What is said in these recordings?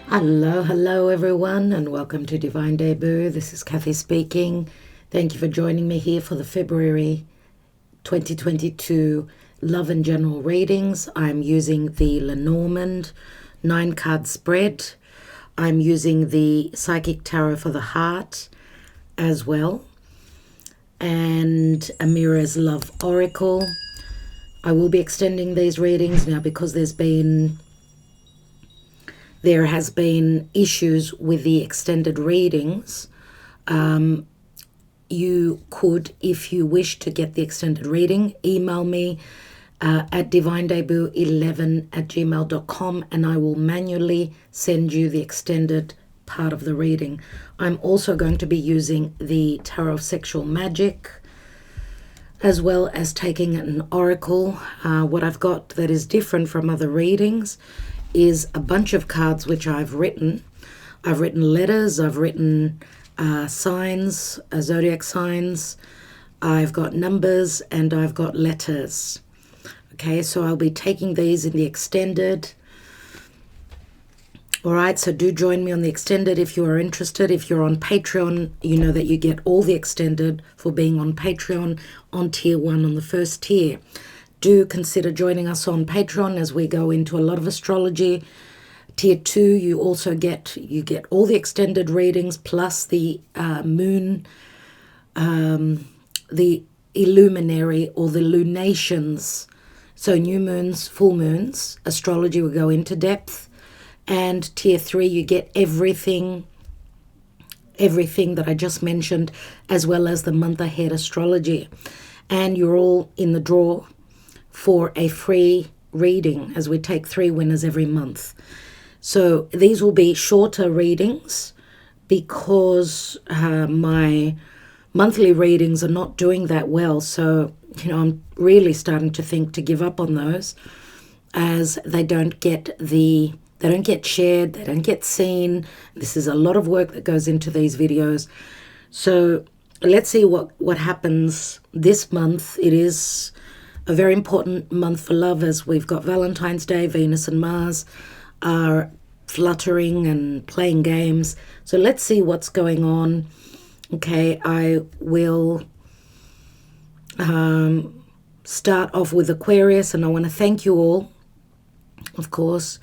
Hello everyone, and welcome to Divine Debut. This is Kathy speaking. Thank you for joining me here for the February 2022 Love and General readings. I'm using the Lenormand 9-card spread. I'm using the Psychic Tarot for the Heart as well, and Amira's Love Oracle. I will be extending these readings now because there has been issues with the extended readings. You could, if you wish to get the extended reading, email me at divinedebut11@gmail.com, and I will manually send you the extended part of the reading. I'm also going to be using the Tarot of Sexual Magic, as well as taking an oracle. What I've got that is different from other readings is a bunch of cards which I've written. I've written letters, I've written signs, zodiac signs, I've got numbers, and I've got letters. Okay, so I'll be taking these in the extended. All right, so do join me on the extended if you are interested. If you're on Patreon, you know that you get all the extended for being on Patreon on tier 1 on the first tier. Do consider joining us on Patreon as we go into a lot of astrology. Tier 2, you also get all the extended readings plus the moon, the illuminary or the lunations. So new moons, full moons, astrology will go into depth. And tier 3, you get everything that I just mentioned, as well as the month ahead astrology. And you're all in the draw for a free reading, as we take 3 winners every month. So these will be shorter readings because my monthly readings are not doing that well. So, I'm really starting to think to give up on those, as they don't get shared, they don't get seen. This is a lot of work that goes into these videos. So let's see what happens this month. It is a very important month for love, as we've got Valentine's Day. Venus and Mars are fluttering and playing games. So let's see what's going on. Okay, I will start off with Aquarius, and I want to thank you all, of course.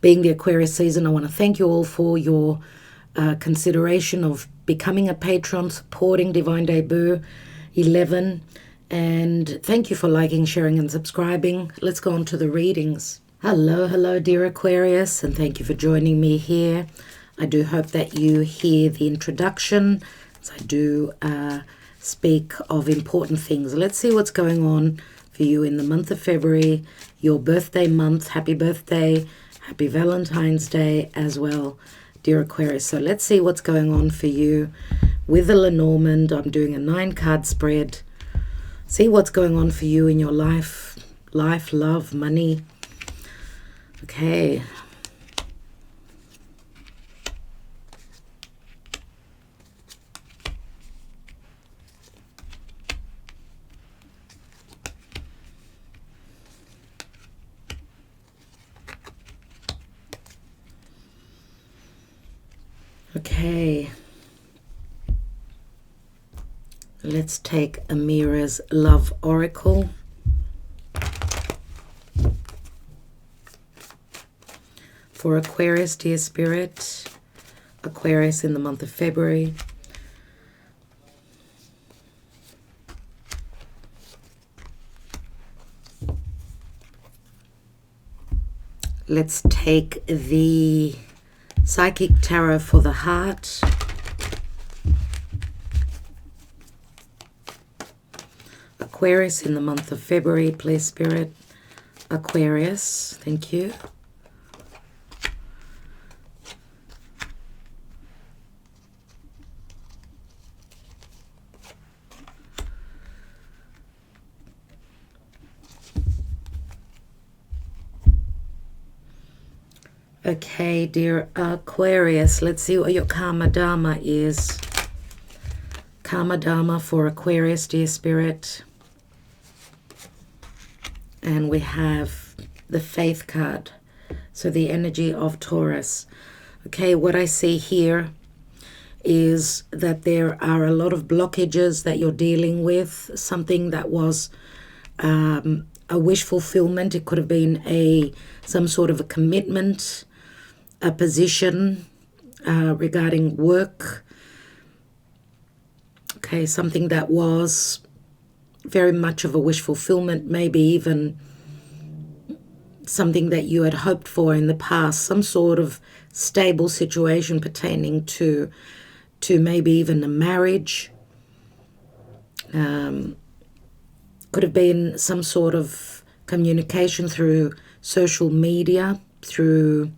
Being the Aquarius season, I want to thank you all for your consideration of becoming a patron, supporting Divine Debut 11, and thank you for liking, sharing, and subscribing. Let's go on to the readings. Hello, dear Aquarius, and thank you for joining me here. I do hope that you hear the introduction, as I do speak of important things. Let's see what's going on for you in the month of February, your birthday month. Happy birthday. Happy Valentine's Day as well, dear Aquarius. So let's see what's going on for you with the Lenormand. I'm doing a 9-card spread. See what's going on for you in your life, love, money. Okay. Okay, let's take Amira's Love Oracle. For Aquarius, dear Spirit, Aquarius in the month of February. Let's take the Psychic Tarot for the Heart. Aquarius in the month of February, please, Spirit. Aquarius, thank you. Okay, dear Aquarius, let's see what your Karma Dharma is. Karma Dharma for Aquarius, dear Spirit. And we have the Faith card. So the energy of Taurus. Okay, what I see here is that there are a lot of blockages that you're dealing with, something that was a wish fulfillment. It could have been some sort of a commitment, a position regarding work. Okay, something that was very much of a wish fulfillment, maybe even something that you had hoped for in the past, some sort of stable situation pertaining to maybe even a marriage. Could have been some sort of communication through social media, through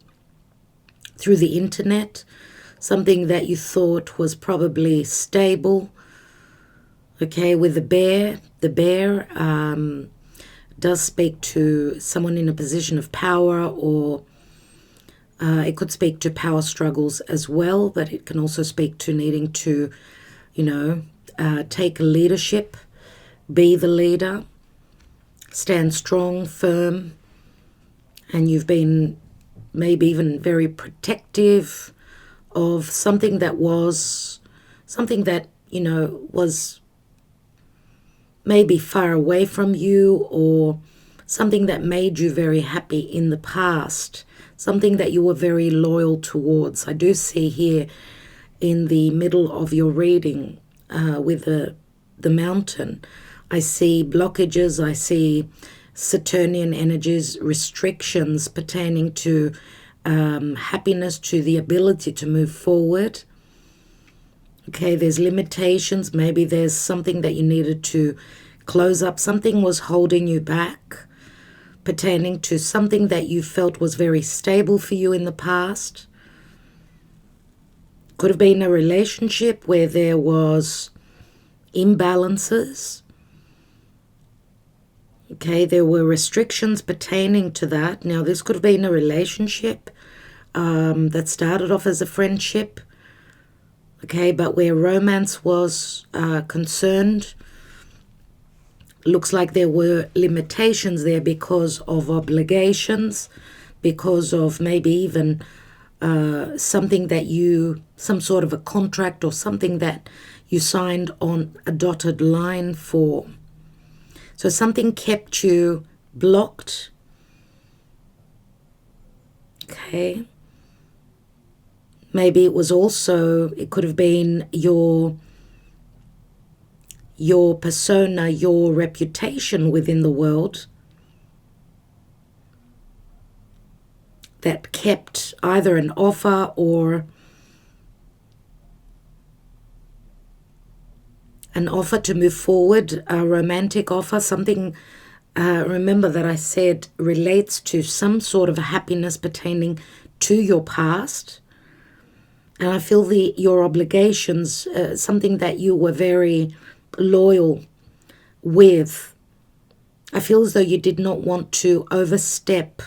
the internet, something that you thought was probably stable. Okay, with the bear does speak to someone in a position of power, or it could speak to power struggles as well, but it can also speak to needing to, take leadership, be the leader, stand strong, firm, and you've been maybe even very protective of something that was maybe far away from you, or something that made you very happy in the past, something that you were very loyal towards. I do see here in the middle of your reading with the mountain, I see blockages, I see Saturnian energies, restrictions pertaining to happiness, to the ability to move forward. Okay, there's limitations. Maybe there's something that you needed to close up. Something was holding you back, pertaining to something that you felt was very stable for you in the past. Could have been a relationship where there was imbalances. Okay, there were restrictions pertaining to that. Now, this could have been a relationship that started off as a friendship. Okay, but where romance was concerned, looks like there were limitations there because of obligations, because of maybe even something that some sort of a contract or something that you signed on a dotted line for. So something kept you blocked. Okay. Maybe it could have been your persona, your reputation within the world that kept either an offer or an offer to move forward, a romantic offer, something, remember that I said relates to some sort of a happiness pertaining to your past. And I feel your obligations, something that you were very loyal with. I feel as though you did not want to overstep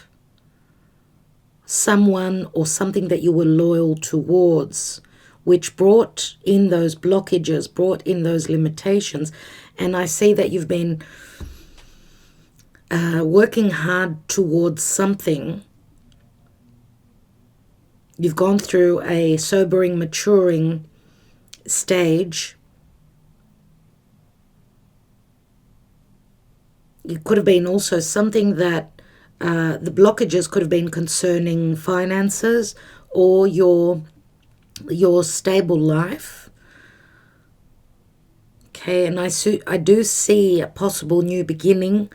someone or something that you were loyal towards, which brought in those blockages, brought in those limitations. And I see that you've been working hard towards something. You've gone through a sobering, maturing stage. It could have been also something that the blockages could have been concerning finances or your stable life. Okay, and I do see a possible new beginning,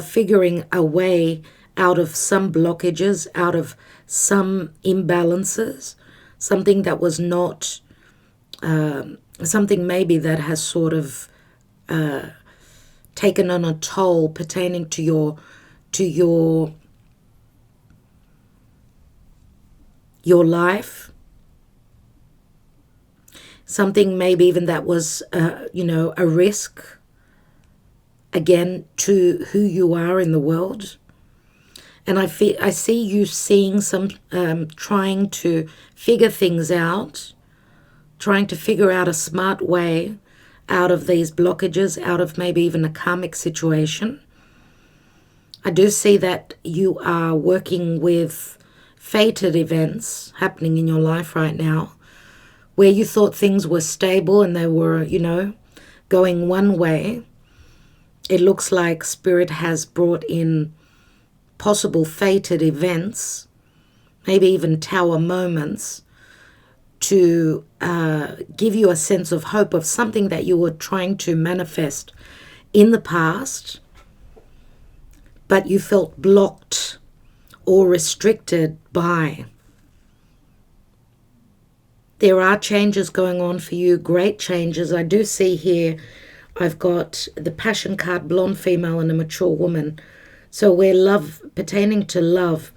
figuring a way out of some blockages, out of some imbalances, something that was not, something maybe that has sort of taken on a toll pertaining to your life. Something maybe even that was, a risk, again, to who you are in the world. And I see you seeing some, trying to figure things out, trying to figure out a smart way out of these blockages, out of maybe even a karmic situation. I do see that you are working with fated events happening in your life right now, where you thought things were stable and they were, you know, going one way. It looks like Spirit has brought in possible fated events, maybe even tower moments, to give you a sense of hope of something that you were trying to manifest in the past, but you felt blocked or restricted by. There are changes going on for you, great changes. I do see here, I've got the Passion card, blonde female and a mature woman. So where love, pertaining to love,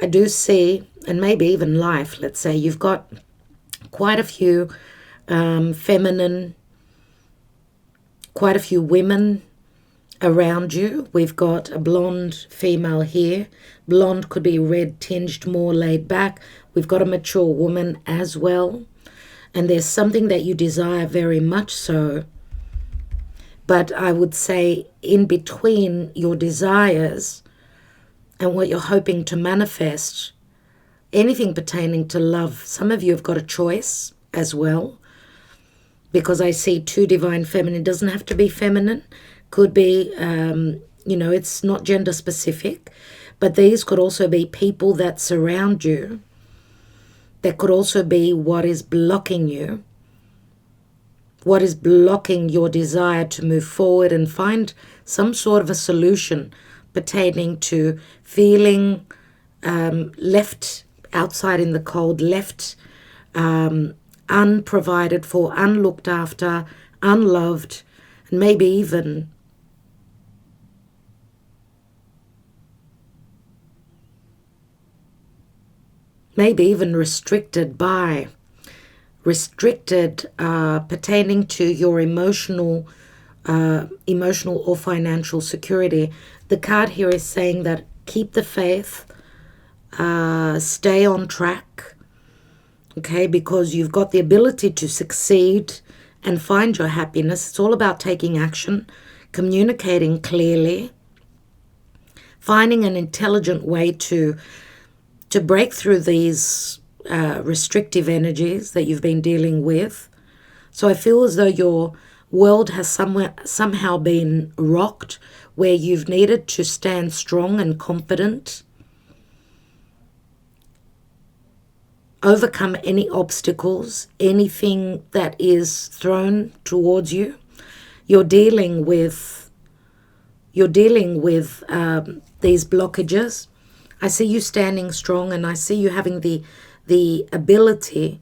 I do see, and maybe even life, let's say, you've got quite a few feminine, quite a few women around you. We've got a blonde female here. Blonde could be red tinged, more laid back. We've got a mature woman as well. And there's something that you desire very much so. But I would say in between your desires and what you're hoping to manifest, anything pertaining to love, some of you have got a choice as well. Because I see two divine feminine. It doesn't have to be feminine. Could be, you know, it's not gender specific. But these could also be people that surround you. That could also be what is blocking you. What is blocking your desire to move forward and find some sort of a solution pertaining to feeling left outside in the cold, left unprovided for, unlooked after, unloved, and maybe even restricted by, pertaining to your emotional or financial security. The card here is saying that keep the faith, stay on track, okay, because you've got the ability to succeed and find your happiness. It's all about taking action, communicating clearly, finding an intelligent way to break through these restrictive energies that you've been dealing with. So I feel as though your world has somehow been rocked, where you've needed to stand strong and confident, overcome any obstacles, anything that is thrown towards you. You're dealing with these blockages. I see you standing strong, and I see you having the ability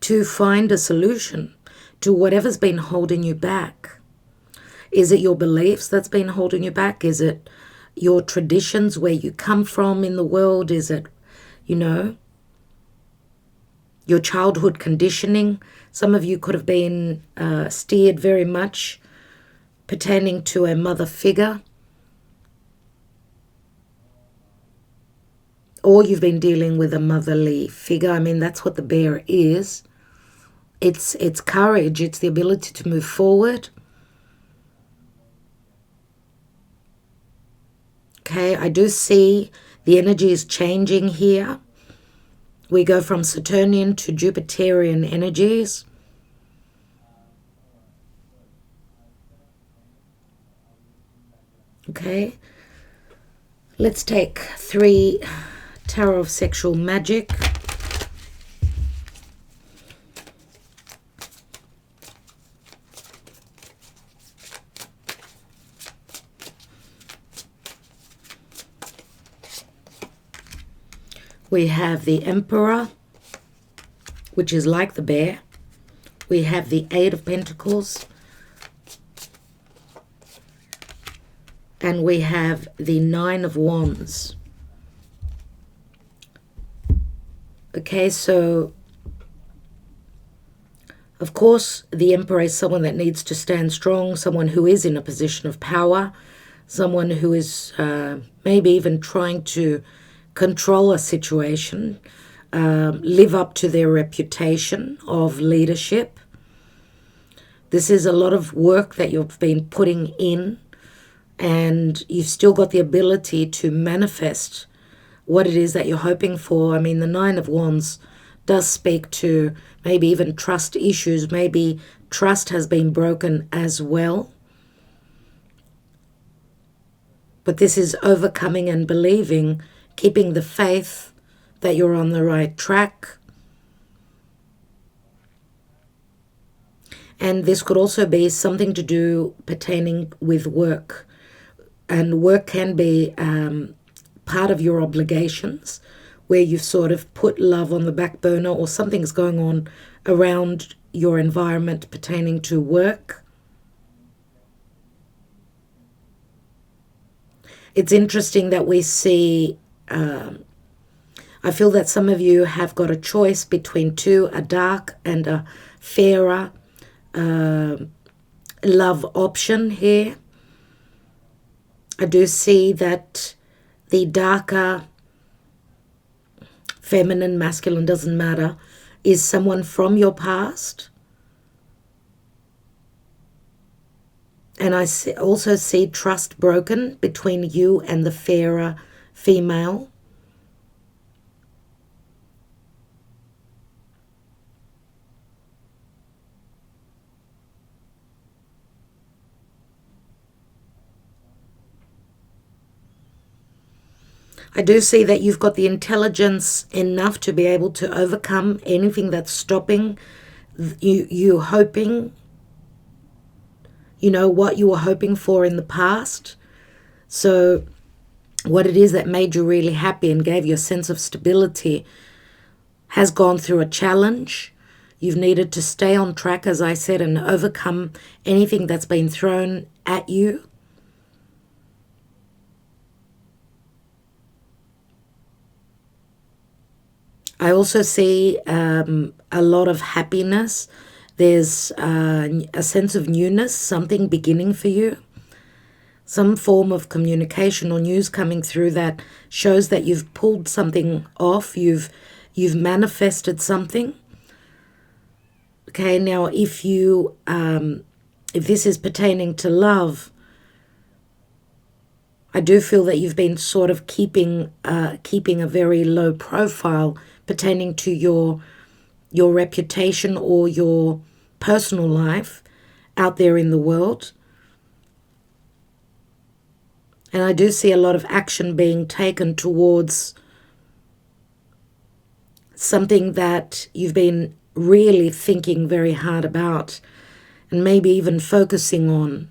to find a solution to whatever's been holding you back. Is it your beliefs that's been holding you back? Is it your traditions, where you come from in the world? Is it, you know, your childhood conditioning? Some of you could have been steered very much pertaining to a mother figure. Or you've been dealing with a motherly figure. I mean, that's what the bear is. It's courage. It's the ability to move forward. Okay, I do see the energy is changing here. We go from Saturnian to Jupiterian energies. Okay, let's take 3 Tarot of Sexual Magic. We have the Emperor, which is like the bear. We have the 8 of Pentacles. And we have the 9 of Wands. Okay, so of course the Emperor is someone that needs to stand strong, someone who is in a position of power, someone who is maybe even trying to control a situation, live up to their reputation of leadership. This is a lot of work that you've been putting in, and you've still got the ability to manifest what it is that you're hoping for. I mean, the Nine of Wands does speak to maybe even trust issues. Maybe trust has been broken as well. But this is overcoming and believing, keeping the faith that you're on the right track. And this could also be something to do pertaining with work. And work can be part of your obligations, where you've sort of put love on the back burner, or something's going on around your environment pertaining to work. It's interesting that we see, I feel that some of you have got a choice between two, a dark and a fairer love option here. I do see that the darker, feminine, masculine, doesn't matter, is someone from your past. And I also see trust broken between you and the fairer female. I do see that you've got the intelligence enough to be able to overcome anything that's stopping you hoping, you know, what you were hoping for in the past. So what it is that made you really happy and gave you a sense of stability has gone through a challenge. You've needed to stay on track, as I said, and overcome anything that's been thrown at you. I also see a lot of happiness. There's a sense of newness, something beginning for you. Some form of communication or news coming through that shows that you've pulled something off. You've manifested something. Okay, now if this is pertaining to love, I do feel that you've been sort of keeping a very low profile pertaining to your reputation or your personal life out there in the world. And I do see a lot of action being taken towards something that you've been really thinking very hard about and maybe even focusing on.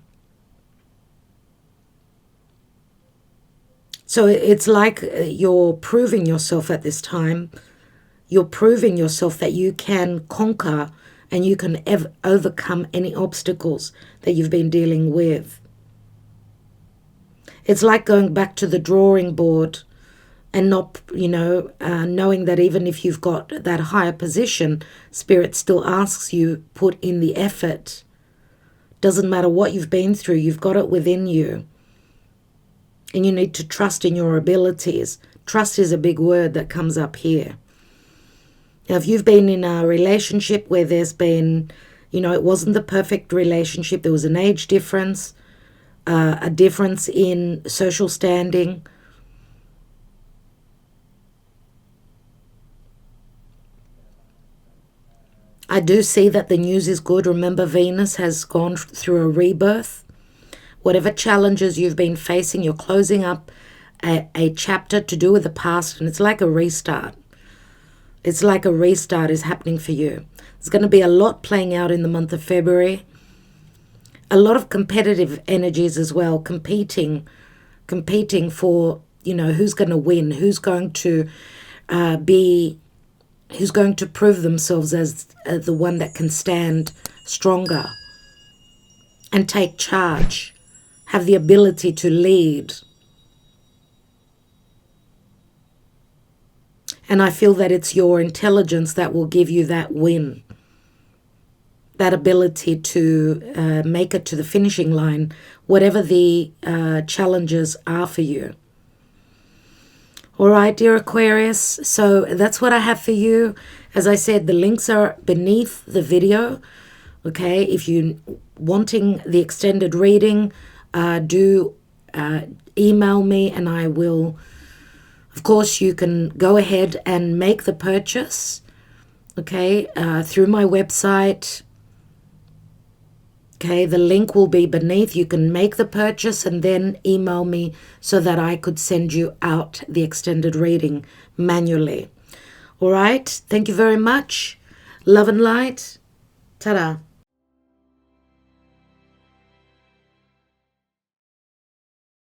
So it's like you're proving yourself at this time. You're proving yourself that you can conquer and you can overcome any obstacles that you've been dealing with. It's like going back to the drawing board and not, knowing that even if you've got that higher position, Spirit still asks you, put in the effort. Doesn't matter what you've been through, you've got it within you. And you need to trust in your abilities. Trust is a big word that comes up here. Now, if you've been in a relationship where there's been, it wasn't the perfect relationship, there was an age difference, a difference in social standing, I do see that the news is good. Remember, Venus has gone through a rebirth. Whatever challenges you've been facing, you're closing up a chapter to do with the past, and it's like a restart. It's like a restart is happening for you. There's going to be a lot playing out in the month of February. A lot of competitive energies as well, competing for, who's going to win, who's going to prove themselves as the one that can stand stronger and take charge, have the ability to lead. And I feel that it's your intelligence that will give you that win, that ability to make it to the finishing line, whatever the challenges are for you. All right, dear Aquarius, so that's what I have for you. As I said, the links are beneath the video. Okay, if you're wanting the extended reading, do email me and I will Of course, you can go ahead and make the purchase, okay, through my website. Okay, the link will be beneath. You can make the purchase and then email me so that I could send you out the extended reading manually. All right, thank you very much. Love and light. Ta-da.